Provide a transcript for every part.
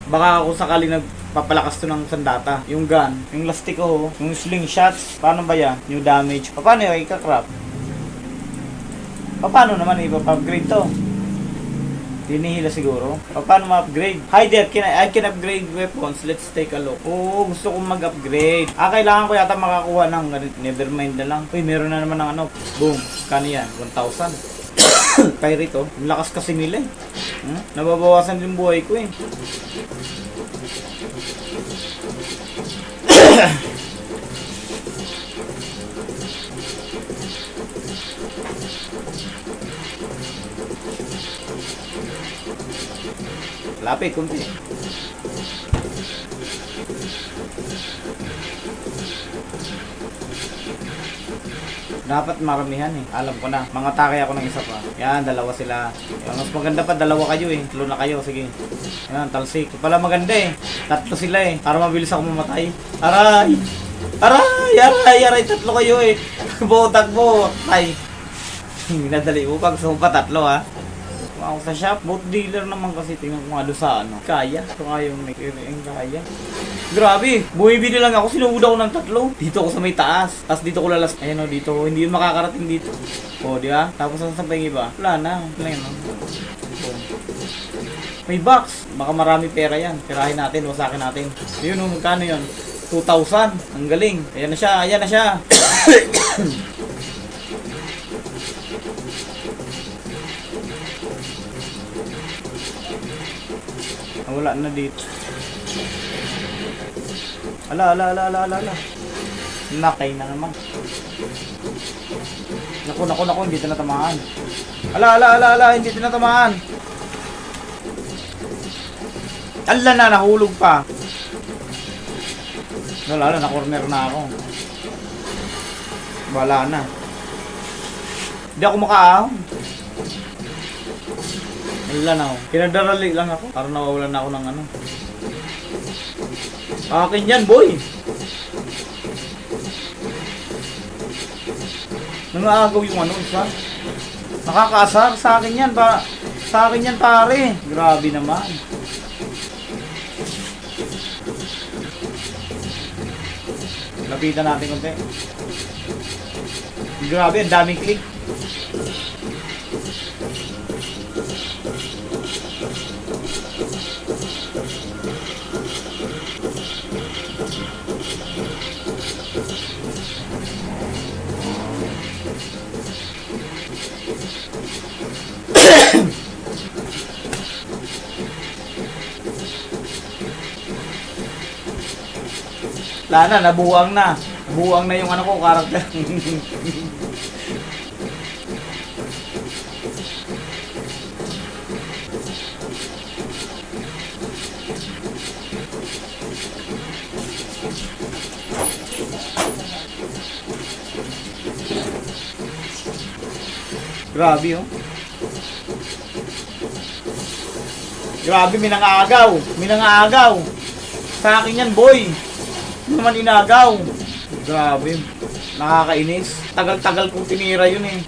Baka ako sakali nagpapalakas to ng sandata. Yung gun, yung lastik ko, yung slingshots. Paano ba yan? New damage. Paano yung ika-crap? Paano naman ipapa-upgrade to? Hinihila siguro. Paano ma-upgrade? Hi there, I can upgrade weapons. Let's take a look. Oo, gusto kong mag-upgrade. Kailangan ko yata makakuha ng nevermind na lang. Uy, meron na naman ng ano. Boom. Kano yan? 1,000. Pirate oh. Ang lakas kasi nila eh. Nababawasan din buhay ko eh. Lapit, kunti. Dapat maramihan eh. Alam ko na. Mga takay ako ng isa pa. Yan, dalawa sila. Yan, mas maganda pa, dalawa kayo eh. Tulo na kayo, sige. Yan, talsik. Ito pala maganda eh. Tatlo sila eh. Para mabilis ako mamatay. Aray! Aray! Aray! Aray! Tatlo kayo eh. Takbo! Ay! Nadali mo pag sumpa tatlo ha. Ako sa shop, boat dealer naman kasi tingnan ko nga doon sa ano. Kaya. Ito nga yung kaya. Grabe, bumibili lang ako, sinuod ako ng tatlo. Dito ako sa may taas. Tapos dito ko lalas. Ayun o, dito. Hindi yun makakarating dito. O, di ba? Tapos saan pa yung iba? Wala na. Wala yun. May box. Baka marami pera yan. Perahin natin, wasakin natin. Yun o, magkano yun? 2,000. Ang galing. Ayan na siya, ayan na siya. Wala na dito. Ala. Nakay na naman. Naku, hindi tinatamaan. Ala, hindi tinatamaan. Ala na, nahulog pa. Wala na, corner na ako. Wala na. Hindi ako makaahon. Wala na ako. Kinadarali lang ako. Para nawawalan na ako ng ano. Akin yan, boy! Nangaagaw yung ano, isa. Nakakaasar sa akin yan, sa akin yan, pare. Grabe naman. Lapitan natin konti. Grabe, ang daming click. Lana, nabuang na. Nabuang na yung ano ko, karakter. Grabe oh. Grabe, minangagaw. Sa akin yan, boy. Hindi naman inagaw. Grabe. Nakakainis. Tagal-tagal kong tinira yun eh.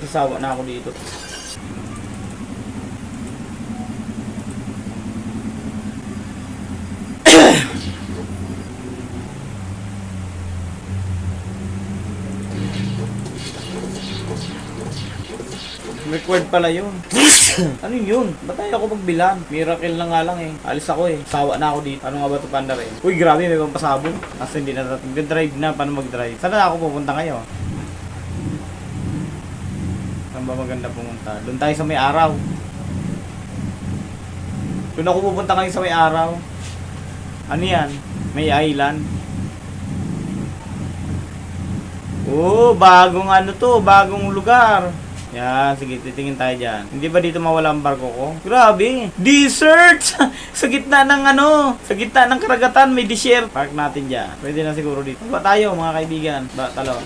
Sawa na ako dito. Required pala yun. Ano yun? Ba't tayo ako magbilan? Miracle na nga lang eh. Alis ako eh. Sawa na ako dito. Ano nga ba ito, Panda rin? Uy, grabe, may pampasabog. Kasi hindi na natin. Mag-drive na. Paano mag-drive? Saan na ako pupunta ngayon? Saan ba maganda pumunta? Doon tayo sa may araw. Doon ako pupunta ngayon sa may araw. Ano yan? May island. Oh, bagong ano to. Bagong lugar. Yan, sige, titingin tayo dyan. Hindi ba dito mawala ang barko ko? Grabe! Desert! Sa gitna ng sa gitna ng karagatan, may desert. Park natin dyan. Pwede na siguro dito. Ba tayo, mga kaibigan? Talo.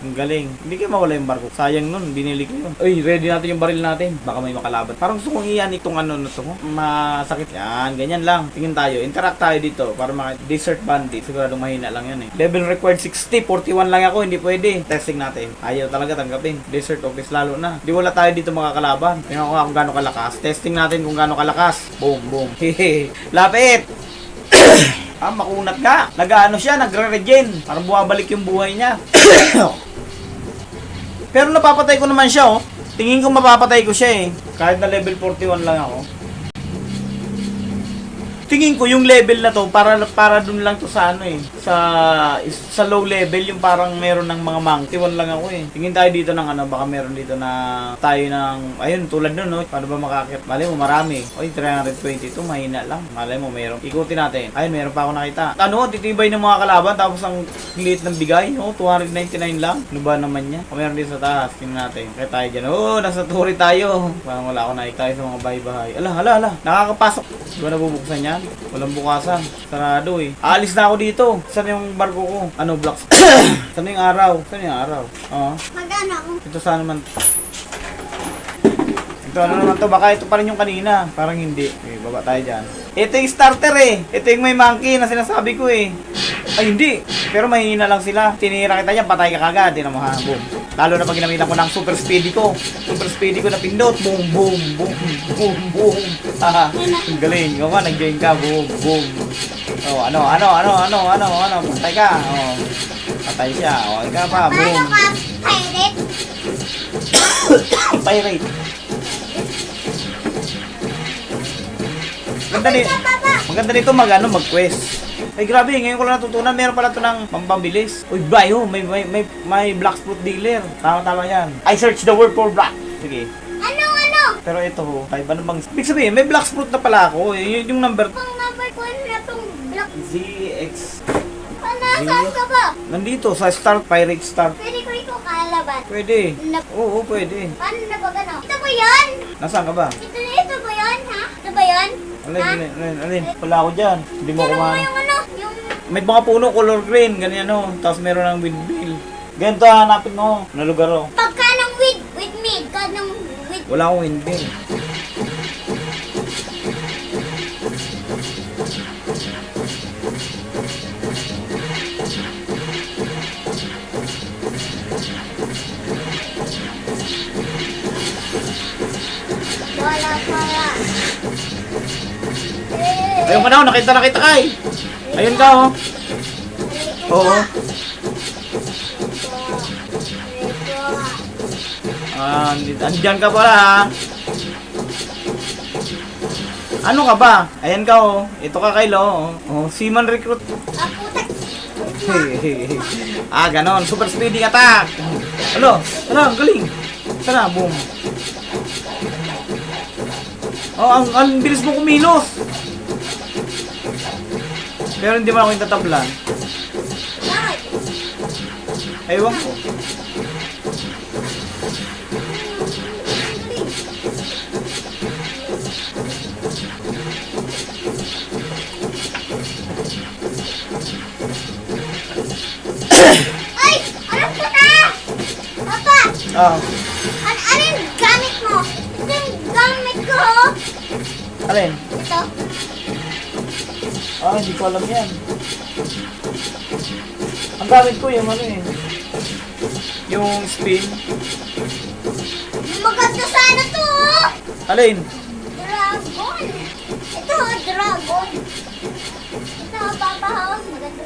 Ang galing. Hindi kayo mawala yung barko. Sayang nun, binili ko yun. Uy, ready natin yung baril natin. Baka may makalaban. Parang gusto kong iyan itong na to. Masakit. Yan, ganyan lang. Tingin tayo. Interact tayo dito para desert bandit. Siguradong mahina lang yan eh. Level required 60. 41 lang ako. Hindi pwede. Testing natin. Ayaw talaga tanggapin. Desert office lalo na. Di wala tayo dito makakalaban. Tingnan ko kung gaano kalakas. Testing natin kung gaano kalakas. Boom. Hehe. Lapit! Makunat ka. Nag-ano siya, nagre-regen. Parang bumabalik yung buhay niya. Pero napapatay ko naman siya, oh. Tingin ko mapapatay ko siya, eh. Kahit na level 41 lang ako. Tingin ko yung level na to para dun lang to sa sa low level yung parang meron ng mga monkey. One lang ako eh. Tingin tayo dito ng baka meron dito na tayo ng ayun tulad nun no. Paano ba makakit? Malay mo marami. Oy 322 mahina lang. Malay mo meron. Ikutin natin. Ayun meron pa ako nakita. Titibay ng mga kalaban tapos ang liit ng bigay no 299 lang. Ano ba naman niya? Kung meron din sa taas tingnan natin. Kaya tayo dyan. Nasa turi tayo. Parang wala ako nakita tayo sa mga bahay-bahay. Ala. Nakakapasok. Di ba nabubuksan yan? Walang bukasan. Sarado eh. Aalis na ako dito. Saan yung barko ko? Blocks. Saan yung araw? Magano ako? Ito saan naman? Ito naman to? Baka ito pa rin yung kanina. Parang hindi. Okay, baba tayo dyan. Ito yung starter eh. Ito yung may monkey na sinasabi ko eh. Ay hindi. Pero mahihina lang sila. Tinira kita niya, patay ka kagad. Tinan mo ha. Boom. Lalo na pag ginamitan ko ng super speedy ko. Super speedy ko na pindot. Boom. Haha. Ang galing. O nga, nag-join ka. Boom. Ano. Patay ka. Patay siya. Ikaw pa. Boom. Paano ka pirate? Pirate. Maganda nito mag-quest. Ay grabe, ngayon ko lang natutunan, meron pala ito ng pambabilis. Uy, may black fruit dealer. Tama yan. I search the word for black. Sige. Ano? Pero ito ay ano bang... Big sabihin, may black fruit na pala ako. Yung number... Pang number ko na itong block. ZX... Saan ka ba? Nandito, sa start, pirate start. Pwede ko ito kalaban. Pwede. Oo, pwede. Paano na ba gano? Ito ba yan? Nasaan ka ba? Ito ba yan, ha? Ito ba yan? Alin. Wala ako dyan. Hindi mo Tira mo kumain. yung May mga puno, color green, ganyan Tapos meron ng windmill. Ganito hanapin mo, na lugar Pagka ng with me, ka ng with... Wala akong windmill. Wala. Ayun ka na, nakita ka eh. Ayun ka Oo. Andiyan ka pala ha. Ano ka ba? Ayan ka Ito ka Kylo Seaman recruit. Ganon. Super speedy attack. Ang galing. Sana, boom. Ang bilis mo kumilos. Pero hindi mo ako yung tatablan. Ewan ko. Ay! Ano ka na? Papa! Ano yung gamit mo? Ito yung gamit ko Alin? Ito. Hindi ko alam yan. Ang gamit ko yung yung spin. Maganda sana to Alin? Dragon. Ito dragon. Ito Papa maganda.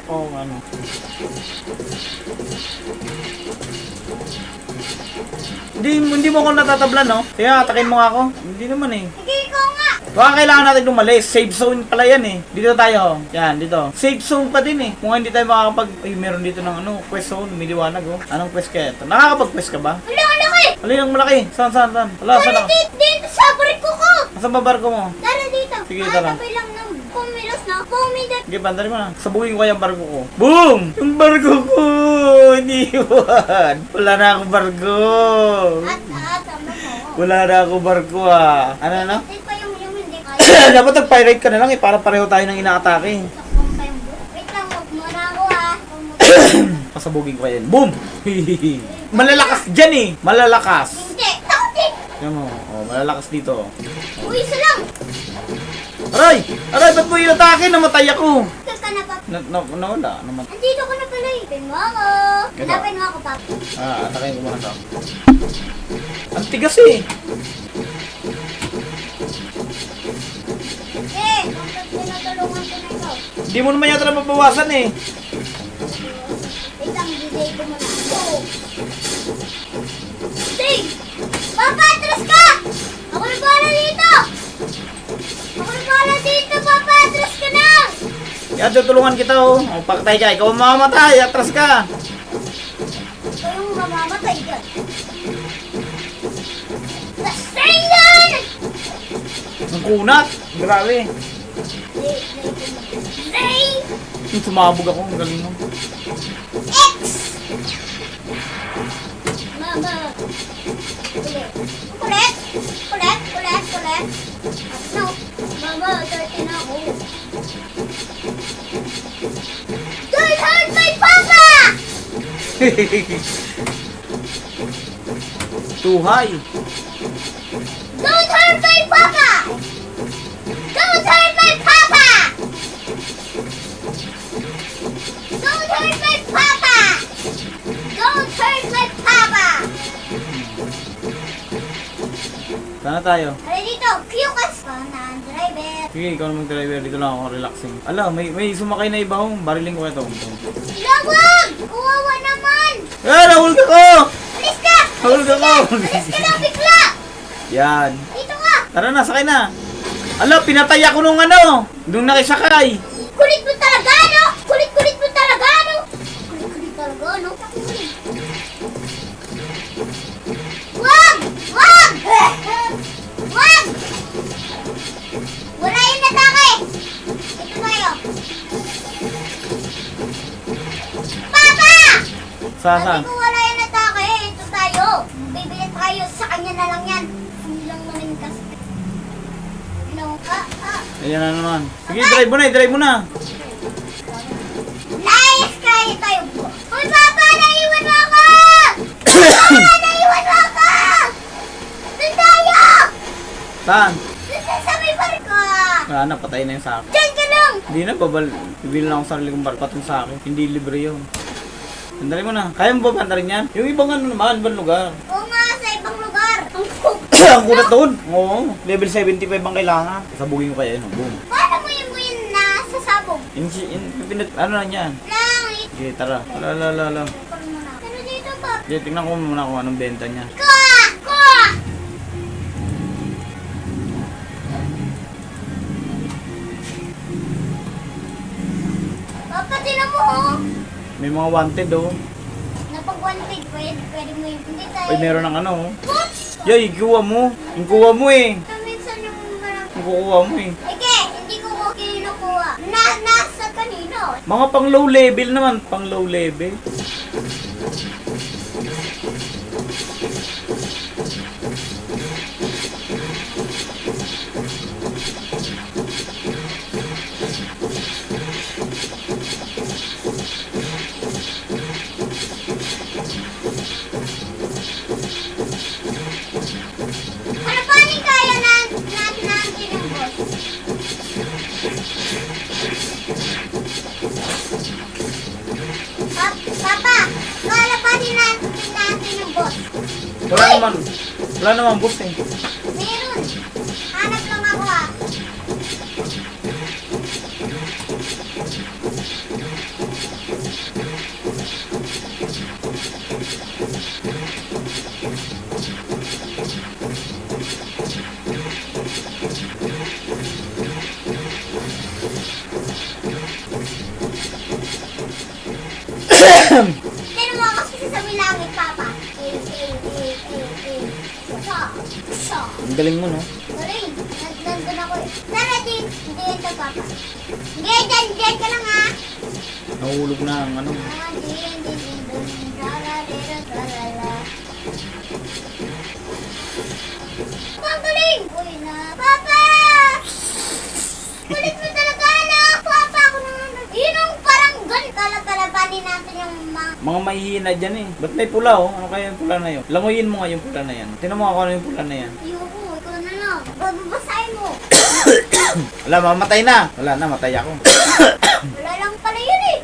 Hindi mo ako natatablan Kaya atakin mo nga ako. Hindi naman Sige ko nga. Baka kailangan natin lumalis. Safe zone pala yan Dito tayo. Yan, dito. Safe zone pa din Kung hindi tayo makakapag... meron dito ng quest zone. May liwanag Anong quest kaya ito? Nakakapag-quest ka ba? Wala malaki. Alin ang malaki? Saan? Wala, saan ako? Dito sa barko ko. Asan ba barko mo? Tara dito. Sige, tara. Tabi lang ng pumilos na. Pumilos. Sige, bandari mo na. Sabugin ko yung barko ko. Boom! Yung barko ko! Iniwan! Wala na akong barko! At Wala na ako barko ah. Ano? Hindi pa yung hindi kaya. Dapat nag-pirate ka na lang eh, para pareho tayo ng inaatake. Takbong pa yung boat. Wait lang, huwag muna ako ha. Pasabugin ko yan. Boom! Malalakas dyan eh. Malalakas. Hindi, takot din. Yan mo. Oh, malalakas dito. Uy, isa lang. Aray! Aray, ba't mo inatake? Namatay ako. Saan ka na pa? Nawala. Namatay. Andito ka na pala eh. Hanapin mo ako. Ito. Hanapin mo ako, Papa. Atakin ko muna to. Ang tigas eh. Eh, bakit tinutulungan ko na ikaw? Hindi mo naman yata na mabawasan eh. Wait lang, DJ ko muna. Oh. Sige! Papa, atras ka! Ako na bahala dito! Ako na bahala dito, Papa! Atras ka na! Yan, tutulungan kita oh. O, pakatay ka. Ikaw ang mamamatay. Atras ka. Ikaw yung mamamatay dyan. Nasayyan! Ang kunat. Grabe. Zay! Sumabog ako. Ang galing mo. X! Mama! Kulit. Kulit! Kulit! Kulit! Kulit! No! Mama, 13 na ako. Don't hurt my papa! Too high. Don't hurt my papa! Don't hurt my papa! Don't hurt my papa! Don't hurt my papa! Sana tayo. Halika dito, Kyukas! Panan, driver! Sige, ikaw na mag-driver. Dito lang ako relaxing. Ala, may sumakay na iba oh. Bariling ko ito. Lawag! Kawawa naman! Nahul ka ko! Alis ka! Nahul ka ko! Alis ka na bigla! Yan. Dito ka! Tara na, sakay na. Ala, pinatay ako nung ano. Nung nakisakay. Kulit mo talaga, no? Kulit-kulit mo talaga, no? Kulit-kulit talaga, no? Kulit. Wag! Wag! Wag! Wala yung natake! Ito tayo. Papa! Saan? Sabi ko wala yung natake. Ito tayo. Bibili tayo. Sa kanya na lang yan. Hindi lang namin kasi. No. Ayan na naman. Sige, drive mo na. Layas kayo tayo. Uy, Papa! Naiwan mo ako! Papa! Naiwan mo ako! Doon tayo! Saan? Doon sa may barko! Wala na, patay na yung sa akin. Diyan ka lang! Hindi na, bibili lang ako sarili kong barko patong sa akin. Hindi libre yun. Sandali mo na. Kaya mo ba banda rin yan? Yung ibang ano naman, ibang lugar. Oo nga, sa ibang lugar. Ang cook. Ang kunat doon. Oo, level 75 ang kailangan. Sabugin ko kaya yun. Boom. Paano mo yung nasasabog? Ano na yan? Lang, Sige, tara. Ala. Pero dito ba? Sige, tingnan ko muna kung anong benta niya. Kuha! Kuha! Papa, tinan mo, oh. May mga wanted oh. Napag-wanted, pwede mo yung... Hindi tayo. Ay, meron ng ano oh. What? Yay, ikuha mo. Ikuha mo eh. Minsan yung marami. Ikuha mo eh. Ike, hindi ko kinukuha. Nasa kanino? Mga pang low level naman. Pang low level. Ano pa rin kaya natin yung boss? Papa, kala pa rin natin yung boss. Wala naman boss eh. Meron. Hanap lang ako ah. Tignan mo kasi sa langit, Papa. Sa. Ang galing mo no. Galing. Nandun ako eh. Tara, diyan ka, Papa. Diyan ka lang ha. Nahulog na ang ano. Diyan. dumating! Uy na. Papa! Kulit mo talaga, anak! Papa, ako naman. Yun ang parang ganit. Talabalabanin natin yung mga... Mga mahihina dyan eh. Ba't may pula oh? Ano kaya yung pula na yun? Languyin mo nga yung pula na yan. Tinan mo ako ano yung pula na yan. Ayoko, ikaw na lang. Bababasahin mo. Wala, mamatay na. Wala na, matay ako. Wala